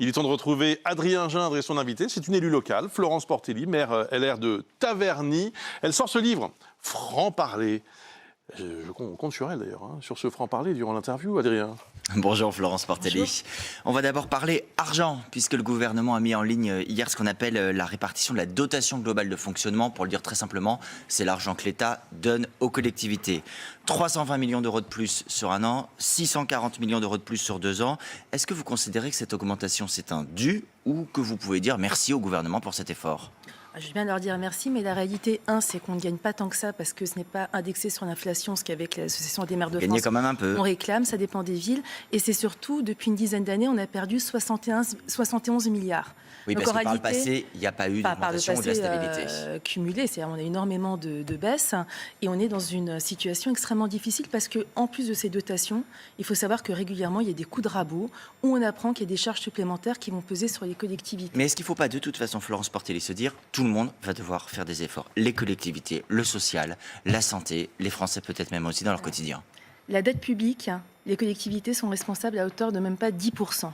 Il est temps de retrouver Adrien Gindre et son invité. C'est une élue locale, Florence Portelli, maire LR de Taverny. Elle sort ce livre, Franc-parler. Je compte sur elle d'ailleurs, sur ce franc-parler durant l'interview, Adrien. Bonjour Florence Portelli. Bonjour. On va d'abord parler argent, puisque le gouvernement a mis en ligne hier ce qu'on appelle la répartition de la dotation globale de fonctionnement. Pour le dire très simplement, c'est l'argent que l'État donne aux collectivités. 320 millions d'euros de plus sur un an, 640 millions d'euros de plus sur 2 ans. Est-ce que vous considérez que cette augmentation, c'est un dû ou que vous pouvez dire merci au gouvernement pour cet effort ? Je vais bien leur dire merci, mais la réalité, c'est qu'on ne gagne pas tant que ça parce que ce n'est pas indexé sur l'inflation, ce qu'avec l'Association des maires de France, quand même un peu. On réclame, ça dépend des villes. Et c'est surtout, depuis une dizaine d'années, on a perdu 71 milliards. Oui, donc, parce que par le passé, il n'y a pas eu d'augmentation ou de la stabilité. Cumulée, c'est-à-dire on a énormément de baisses et on est dans une situation extrêmement difficile parce qu'en plus de ces dotations, il faut savoir que régulièrement, il y a des coups de rabot où on apprend qu'il y a des charges supplémentaires qui vont peser sur les collectivités. Mais est-ce qu'il ne faut pas de toute façon, Florence Portelli, se dire tout le monde va devoir faire des efforts? Les collectivités, le social, la santé, les Français peut-être même aussi dans leur quotidien. La dette publique, les collectivités sont responsables à hauteur de même pas 10%.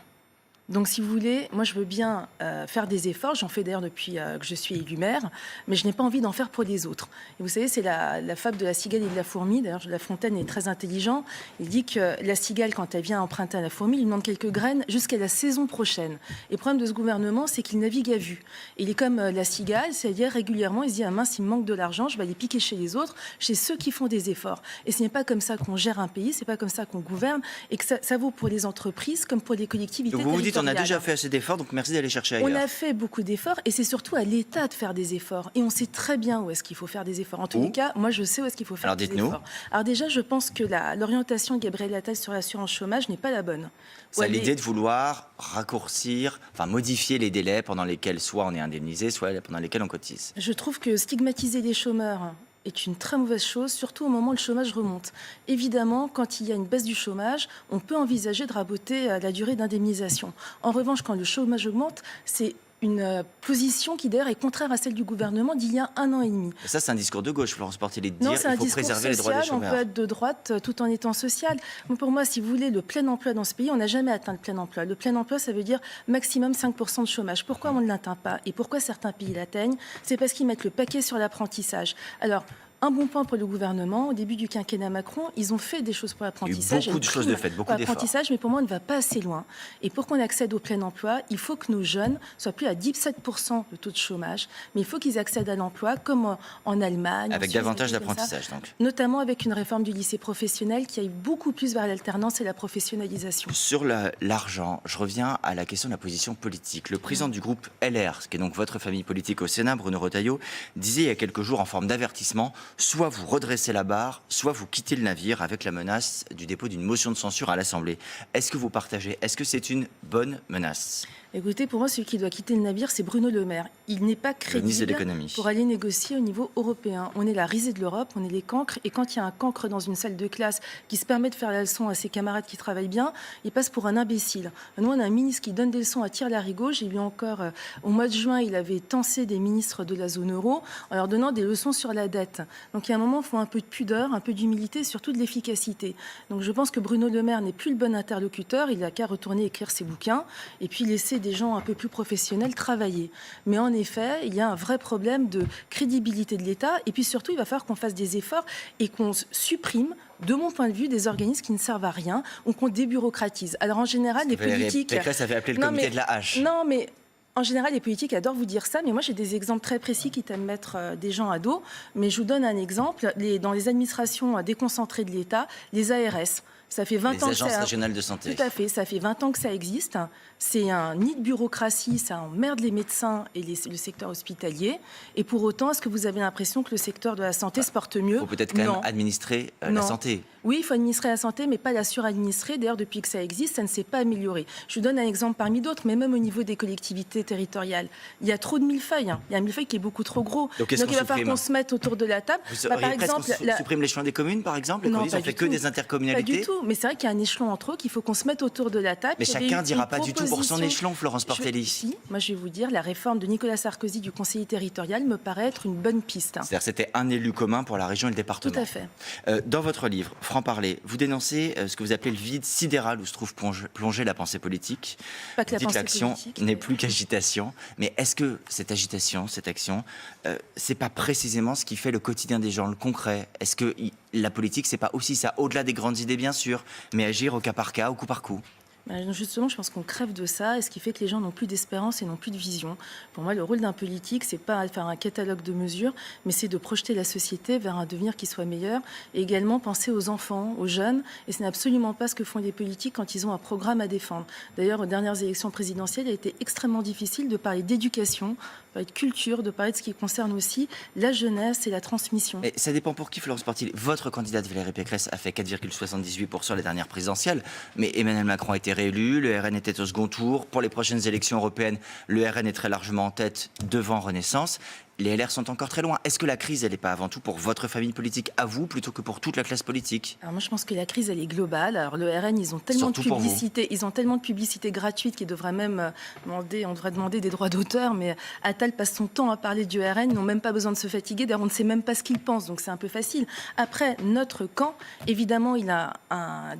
Donc, si vous voulez, moi, je veux bien faire des efforts. J'en fais d'ailleurs depuis que je suis élue maire, mais je n'ai pas envie d'en faire pour les autres. Et vous savez, c'est la fable de la cigale et de la fourmi. D'ailleurs, La Fontaine est très intelligent. Il dit que la cigale, quand elle vient emprunter à la fourmi, il lui demande quelques graines jusqu'à la saison prochaine. Et le problème de ce gouvernement, c'est qu'il navigue à vue. Et il est comme la cigale, c'est-à-dire régulièrement, il se dit, ah mince, il me manque de l'argent, je vais aller piquer chez les autres, chez ceux qui font des efforts. Et ce n'est pas comme ça qu'on gère un pays, c'est pas comme ça qu'on gouverne, et que ça vaut pour les entreprises comme pour les collectivités. Donc vous vous dites, on a déjà fait assez d'efforts, donc merci d'aller chercher ailleurs. On a fait beaucoup d'efforts et c'est surtout à l'État de faire des efforts. Et on sait très bien où est-ce qu'il faut faire des efforts. En tous les cas, moi je sais où est-ce qu'il faut faire des efforts. Alors déjà, je pense que l'orientation de Gabriel Attal sur l'assurance chômage n'est pas la bonne. C'est l'idée de vouloir raccourcir, modifier les délais pendant lesquels soit on est indemnisé, soit pendant lesquels on cotise. Je trouve que stigmatiser les chômeurs est une très mauvaise chose, surtout au moment où le chômage remonte. Évidemment, quand il y a une baisse du chômage, on peut envisager de raboter la durée d'indemnisation. En revanche, quand le chômage augmente, c'est une position qui d'ailleurs est contraire à celle du gouvernement d'il y a 1 an et demi. Et ça, c'est un discours de gauche, Florence Portelli, de dire qu'il faut préserver les droits des chômeurs. On peut être de droite tout en étant social. Donc pour moi, si vous voulez, le plein emploi dans ce pays, on n'a jamais atteint le plein emploi. Le plein emploi, ça veut dire maximum 5% de chômage. Pourquoi on ne l'atteint pas? Et pourquoi certains pays l'atteignent? C'est parce qu'ils mettent le paquet sur l'apprentissage. Alors, un bon point pour le gouvernement. Au début du quinquennat Macron, ils ont fait des choses pour l'apprentissage. Beaucoup de choses de faites, beaucoup d'efforts. Mais pour moi, on ne va pas assez loin. Et pour qu'on accède au plein emploi, il faut que nos jeunes soient plus à 17% de taux de chômage, mais il faut qu'ils accèdent à l'emploi comme en Allemagne. Avec davantage d'apprentissage, donc. Notamment avec une réforme du lycée professionnel qui aille beaucoup plus vers l'alternance et la professionnalisation. Sur l'argent, je reviens à la question de la position politique. Le président du groupe LR, qui est donc votre famille politique au Sénat, Bruno Retailleau, disait il y a quelques jours en forme d'avertissement: soit vous redressez la barre, soit vous quittez le navire, avec la menace du dépôt d'une motion de censure à l'Assemblée. Est-ce que vous partagez? Est-ce que c'est une bonne menace? Écoutez, pour moi, celui qui doit quitter le navire, c'est Bruno Le Maire. Il n'est pas crédible pour aller négocier au niveau européen. On est la risée de l'Europe, on est les cancres. Et quand il y a un cancre dans une salle de classe qui se permet de faire la leçon à ses camarades qui travaillent bien, il passe pour un imbécile. Nous, on a un ministre qui donne des leçons à tire-larigot. J'ai vu encore, au mois de juin, il avait tensé des ministres de la zone euro en leur donnant des leçons sur la dette. Donc, il y a un moment, il faut un peu de pudeur, un peu d'humilité, surtout de l'efficacité. Donc, je pense que Bruno Le Maire n'est plus le bon interlocuteur. Il n'a qu'à retourner écrire ses bouquins et puis laisser des gens un peu plus professionnels travailler. Mais en effet, il y a un vrai problème de crédibilité de l'État. Et puis surtout, il va falloir qu'on fasse des efforts et qu'on supprime, de mon point de vue, des organismes qui ne servent à rien ou qu'on débureaucratise. Alors en général, les politiques... Pécresse avait appelé le comité de la hache. Non, mais... En général, les politiques adorent vous dire ça, mais moi j'ai des exemples très précis qui aiment mettre des gens à dos. Mais je vous donne un exemple. Dans les administrations déconcentrées de l'État, les ARS, ça fait 20 ans les agences régionales de santé. Tout à fait, ça fait 20 ans que ça existe. C'est un nid de bureaucratie, ça emmerde les médecins et le secteur hospitalier. Et pour autant, est-ce que vous avez l'impression que le secteur de la santé se porte mieux? Il faut peut-être quand même administrer la santé. Oui, il faut administrer la santé, mais pas la suradministrer. D'ailleurs, depuis que ça existe, ça ne s'est pas amélioré. Je vous donne un exemple parmi d'autres, mais même au niveau des collectivités territoriales. Il y a trop de millefeuilles. Il y a un millefeuille qui est beaucoup trop gros. Donc il va falloir qu'on se mette autour de la table. Par exemple, supprime l'échelon des communes, par exemple? Les candidats ont fait que des intercommunalités? Pas du tout. mais c'est vrai qu'il y a un échelon entre eux, qu'il faut qu'on se mette autour de la table. Mais chacun ne dira pas du tout pour son échelon, Florence Portelli. Si, moi je vais vous dire, la réforme de Nicolas Sarkozy du conseiller territorial me paraît être une bonne piste. C'est-à-dire que c'était un élu commun pour la région et le département. Tout à fait. Dans votre livre, Franc-parler, vous dénoncez ce que vous appelez le vide sidéral où se trouve plongée la pensée politique. Pas que la Dites pensée l'action politique, n'est plus qu'agitation. Mais est-ce que cette agitation, cette action, c'est pas précisément ce qui fait le quotidien des gens, le concret? Est-ce que la politique, c'est pas aussi ça, au-delà des grandes idées bien sûr, mais agir au cas par cas, au coup par coup? Justement, je pense qu'on crève de ça, et ce qui fait que les gens n'ont plus d'espérance et n'ont plus de vision. Pour moi, le rôle d'un politique, c'est pas faire un catalogue de mesures, mais c'est de projeter la société vers un devenir qui soit meilleur, et également penser aux enfants, aux jeunes, et ce n'est absolument pas ce que font les politiques quand ils ont un programme à défendre. D'ailleurs, aux dernières élections présidentielles, il a été extrêmement difficile de parler d'éducation, de parler de culture, de parler de ce qui concerne aussi la jeunesse et la transmission. Et ça dépend pour qui, Florence Portelli. Votre candidate Valérie Pécresse a fait 4,78% les dernières présidentielles, mais Emmanuel Macron a été réélu, le RN était au second tour. Pour les prochaines élections européennes, le RN est très largement en tête devant Renaissance. Les LR sont encore très loin. Est-ce que la crise, elle n'est pas avant tout pour votre famille politique, à vous, plutôt que pour toute la classe politique? Alors moi, je pense que la crise, elle est globale. Alors le RN, ils ont tellement de publicité gratuite qu'ils devraient même demander, on devrait demander des droits d'auteur, mais Attal passe son temps à parler du RN, ils n'ont même pas besoin de se fatiguer. D'ailleurs, on ne sait même pas ce qu'ils pensent, donc c'est un peu facile. Après, notre camp, évidemment, il a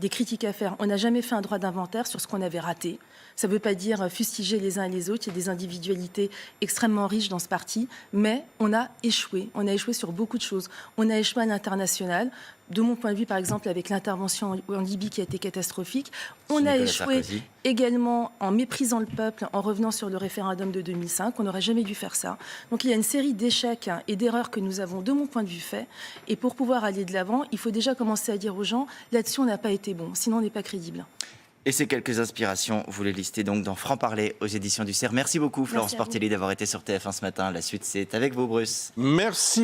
des critiques à faire. On n'a jamais fait un droit d'inventaire sur ce qu'on avait raté. Ça ne veut pas dire fustiger les uns et les autres. Il y a des individualités extrêmement riches dans ce parti, mais on a échoué. On a échoué sur beaucoup de choses. On a échoué à l'international. De mon point de vue, par exemple, avec l'intervention en Libye qui a été catastrophique. On a échoué également en méprisant le peuple, en revenant sur le référendum de 2005. On n'aurait jamais dû faire ça. Donc il y a une série d'échecs et d'erreurs que nous avons, de mon point de vue, fait. Et pour pouvoir aller de l'avant, il faut déjà commencer à dire aux gens, là-dessus, on n'a pas été bon. Sinon, on n'est pas crédible. Et ces quelques inspirations, vous les listez donc dans Franc-parler aux éditions du CERF. Merci beaucoup, Florence Portelli, d'avoir été sur TF1 ce matin. La suite, c'est avec vous, Bruce. Merci.